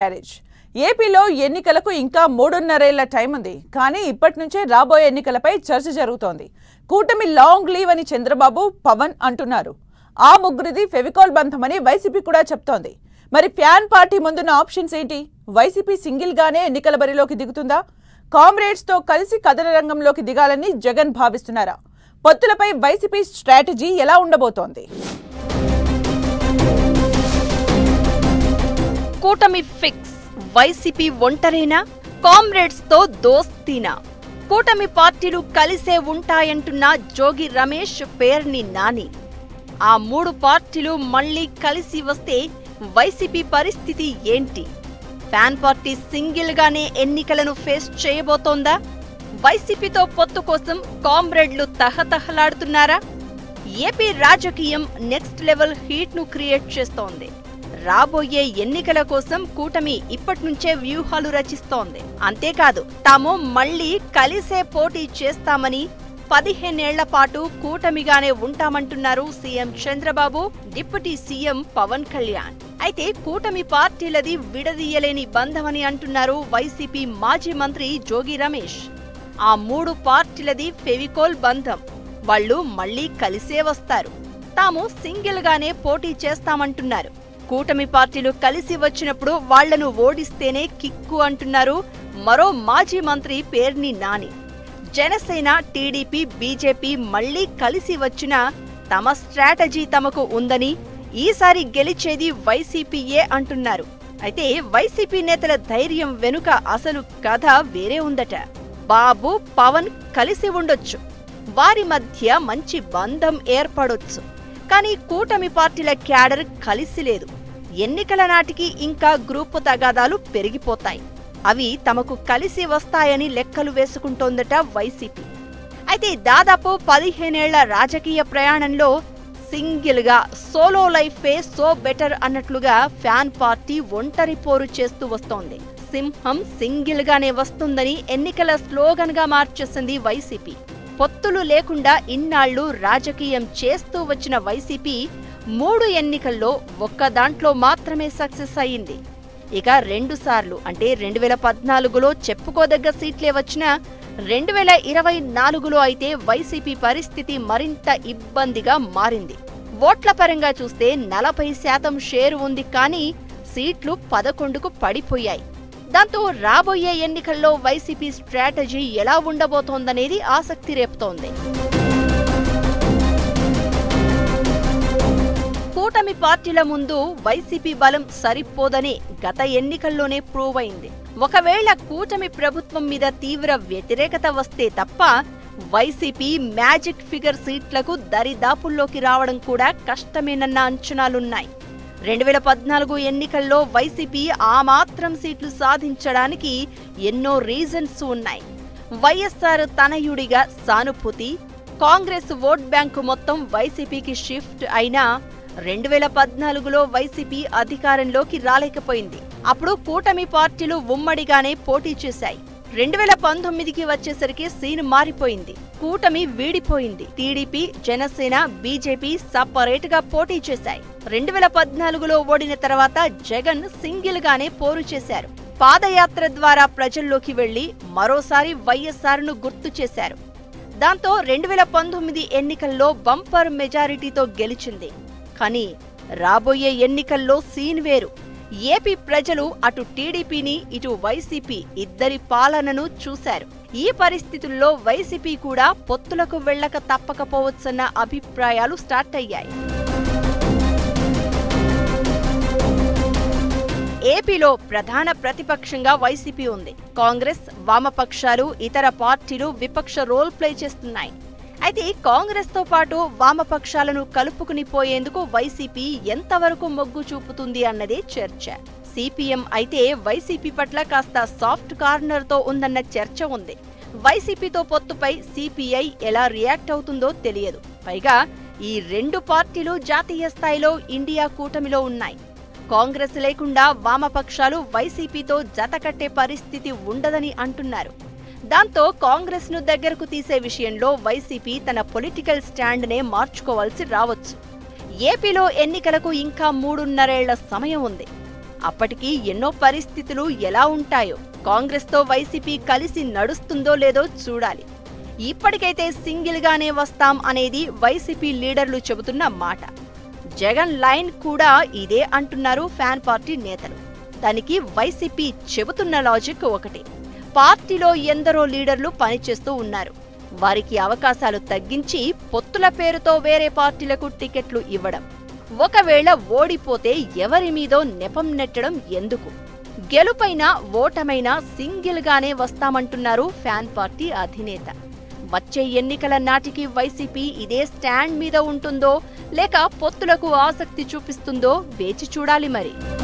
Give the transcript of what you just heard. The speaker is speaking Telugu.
క్యారేజ్ ఏపీలో ఎన్నికలకు ఇంకా 3.5 ఏళ్ల టైం ఉంది. కానీ ఇప్పటి నుంచే రాబోయే ఎన్నికలపై చర్చ జరుగుతోంది. కూటమి లాంగ్ లీవ్ అని చంద్రబాబు, పవన్ అంటున్నారు. ఆ ముగ్గురిది ఫెవికాల్ బంధమని వైసీపీ కూడా చెప్తోంది. మరి ఫ్యాన్ పార్టీ ముందున్న ఆప్షన్స్ ఏంటి? వైసీపీ సింగిల్ గానే ఎన్నికల బరిలోకి దిగుతుందా? కామ్రేడ్స్ తో కలిసి కథన రంగంలోకి దిగాలని జగన్ భావిస్తున్నారా? పొత్తులపై వైసీపీ స్ట్రాటజీ ఎలా ఉండబోతోంది? కూటమి ఫిక్స్. వైసీపీ ఒంటరేనా? కామ్రేడ్స్ తో దోస్తీనా? కూటమి పార్టీలు కలిసే ఉంటాయంటున్న జోగి రమేష్, పేర్ని నాని. ఆ మూడు పార్టీలు మళ్లీ కలిసి వస్తే వైసీపీ పరిస్థితి ఏంటి? ఫ్యాన్ పార్టీ సింగిల్ గానే ఎన్నికలను ఫేస్ చేయబోతోందా? వైసీపీతో పొత్తు కోసం కామ్రేడ్లు తహతహలాడుతున్నారా? ఏపీ రాజకీయం నెక్స్ట్ లెవెల్ హీట్ ను క్రియేట్ చేస్తోంది. రాబోయే ఎన్నికల కోసం కూటమి ఇప్పటినుంచే వ్యూహాలు రచిస్తోంది. అంతేకాదు, తాము మళ్లీ కలిసే పోటీ చేస్తామని 15 ఏళ్ల పాటు కూటమిగానే ఉంటామంటున్నారు CM Chandrababu, deputy CM Pawan Kalyan. అయితే కూటమి పార్టీలది విడదీయలేని బంధమని అంటున్నారు వైసీపీ మాజీ మంత్రి జోగి రమేష్. ఆ మూడు పార్టీలది ఫెవికోల్ బంధం. వాళ్లు మళ్లీ కలిసే వస్తారు. తాము సింగిల్ గానే పోటీ చేస్తామంటున్నారు. కూటమి పార్టీలు కలిసి వచ్చినప్పుడు వాళ్లను ఓడిస్తేనే కిక్కు అంటున్నారు మరో మాజీ మంత్రి పేర్ని నాని. జనసేన, టీడీపీ, బీజేపీ మళ్లీ కలిసి వచ్చినా తమ స్ట్రాటజీ తమకు ఉందని, ఈసారి గెలిచేది వైసీపీయే అంటున్నారు. అయితే వైసీపీ నేతల ధైర్యం వెనుక అసలు కథ వేరే ఉందట. బాబు, పవన్ కలిసి ఉండొచ్చు, వారి మధ్య మంచి బంధం ఏర్పడొచ్చు. కానీ కూటమి పార్టీల క్యాడర్ కలిసి లేదు. ఎన్నికల నాటికి ఇంకా గ్రూపు తగాదాలు పెరిగిపోతాయి. అవి తమకు కలిసి వస్తాయని లెక్కలు వేసుకుంటోందట వైసీపీ. అయితే దాదాపు 15 ఏళ్ల రాజకీయ ప్రయాణంలో సింగిల్ గా సోలో లైఫే సో బెటర్ అన్నట్లుగా ఫ్యాన్ పార్టీ ఒంటరి పోరు చేస్తూ వస్తోంది. సింహం సింగిల్ గానే వస్తుందని ఎన్నికల స్లోగన్ గా మార్చేసింది వైసీపీ. పొత్తులు లేకుండా ఇన్నాళ్లు రాజకీయం చేస్తూ వచ్చిన వైసీపీ 3 ఎన్నికల్లో ఒక్క దాంట్లో మాత్రమే సక్సెస్ అయ్యింది. ఇక 2 సార్లు అంటే 2014లో చెప్పుకోదగ్గ సీట్లే వచ్చినా 2024లో అయితే వైసీపీ పరిస్థితి మరింత ఇబ్బందిగా మారింది. ఓట్ల పరంగా చూస్తే 40% షేరు ఉంది, కానీ సీట్లు 11కు పడిపోయాయి. దాంతో రాబోయే ఎన్నికల్లో వైసీపీ స్ట్రాటజీ ఎలా ఉండబోతోందనేది ఆసక్తి రేపుతోంది. కూటమి పార్టీల ముందు వైసీపీ బలం సరిపోదని గత ఎన్నికల్లోనే ప్రూవ్ అయింది. ఒకవేళ కూటమి ప్రభుత్వం మీద తీవ్ర వ్యతిరేకత వస్తే తప్ప వైసీపీ మ్యాజిక్ ఫిగర్ సీట్లకు దరిదాపుల్లోకి రావడం కూడా కష్టమేనన్న అంచనాలున్నాయి. 2014 ఎన్నికల్లో వైసీపీ ఆ మాత్రం సీట్లు సాధించడానికి ఎన్నో రీజన్స్ ఉన్నాయి. వైఎస్ఆర్ తనయుడిగా సానుభూతి, కాంగ్రెస్ ఓట్ బ్యాంకు మొత్తం వైసీపీకి షిఫ్ట్ అయినా 2014లో వైసీపీ అధికారంలోకి రాలేకపోయింది. అప్పుడు కూటమి పార్టీలు ఉమ్మడిగానే పోటీ చేశాయి. 2019కి వచ్చేసరికి సీన్ మారిపోయింది. కూటమి వీడిపోయింది. టీడీపీ, జనసేన, బీజేపీ సపరేట్ గా పోటీ చేశాయి. 2014లో ఓడిన తర్వాత జగన్ సింగిల్ గానే పోరు చేశారు. పాదయాత్ర ద్వారా ప్రజల్లోకి వెళ్లి మరోసారి వైఎస్ఆర్ ను గుర్తు చేశారు. దాంతో 2019 ఎన్నికల్లో బంపర్ మెజారిటీతో గెలిచింది. కానీ రాబోయే ఎన్నికల్లో సీన్ వేరు. ఏపీ ప్రజలు అటు టీడీపీని, ఇటు వైసీపీ ఇద్దరి పాలనను చూశారు. ఈ పరిస్థితుల్లో వైసీపీ కూడా పొత్తులకు వెళ్లక తప్పకపోవచ్చన్న అభిప్రాయాలు స్టార్ట్ అయ్యాయి. ఏపీలో ప్రధాన ప్రతిపక్షంగా వైసీపీ ఉంది. కాంగ్రెస్, వామపక్షాలు, ఇతర పార్టీలు విపక్ష రోల్ ప్లే చేస్తున్నాయి. అయితే కాంగ్రెస్ తో పాటు వామపక్షాలను కలుపుకుని పోయేందుకు వైసీపీ ఎంతవరకు మొగ్గు చూపుతుంది అన్నదే చర్చ. సిపిఎం అయితే వైసీపీ పట్ల కాస్త సాఫ్ట్ కార్నర్ తో ఉందన్న చర్చ ఉంది. వైసీపీతో పొత్తుపై సిపిఐ ఎలా రియాక్ట్ అవుతుందో తెలియదు. పైగా ఈ 2 పార్టీలు జాతీయ స్థాయిలో ఇండియా కూటమిలో ఉన్నాయి. కాంగ్రెస్ లేకుండా వామపక్షాలు వైసీపీతో జతకట్టే పరిస్థితి ఉండదని అంటున్నారు. దాంతో కాంగ్రెస్ ను దగ్గరకు తీసే విషయంలో వైసీపీ తన పొలిటికల్ స్టాండ్ నే మార్చుకోవాల్సి రావచ్చు. ఏపీలో ఎన్నికలకు ఇంకా 3.5 ఏళ్ల సమయం ఉంది. అప్పటికి ఎన్నో పరిస్థితులు ఎలా ఉంటాయో, కాంగ్రెస్తో వైసీపీ కలిసి నడుస్తుందో లేదో చూడాలి. ఇప్పటికైతే సింగిల్ గానే వస్తాం అనేది వైసీపీ లీడర్లు చెబుతున్న మాట. జగన్ లైన్ కూడా ఇదే అంటున్నారు ఫ్యాన్ పార్టీ నేతలు. దానికి వైసీపీ చెబుతున్న లాజిక్ ఒకటే. పార్టీలో ఎందరో లీడర్లు పనిచేస్తూ ఉన్నారు. వారికి అవకాశాలు తగ్గించి పొత్తుల పేరుతో వేరే పార్టీలకు టికెట్లు ఇవ్వడం. ఒకవేళ ఓడిపోతే ఎవరి మీదో నెపం నెట్టడం ఎందుకు? గెలుపైనా ఓటమైనా సింగిల్ గానే వస్తామంటున్నారు ఫ్యాన్ పార్టీ అధినేత. వచ్చే ఎన్నికల నాటికి వైసీపీ ఇదే స్టాండ్ మీద ఉంటుందో లేక పొత్తులకు ఆసక్తి చూపిస్తుందో వేచి చూడాలి మరి.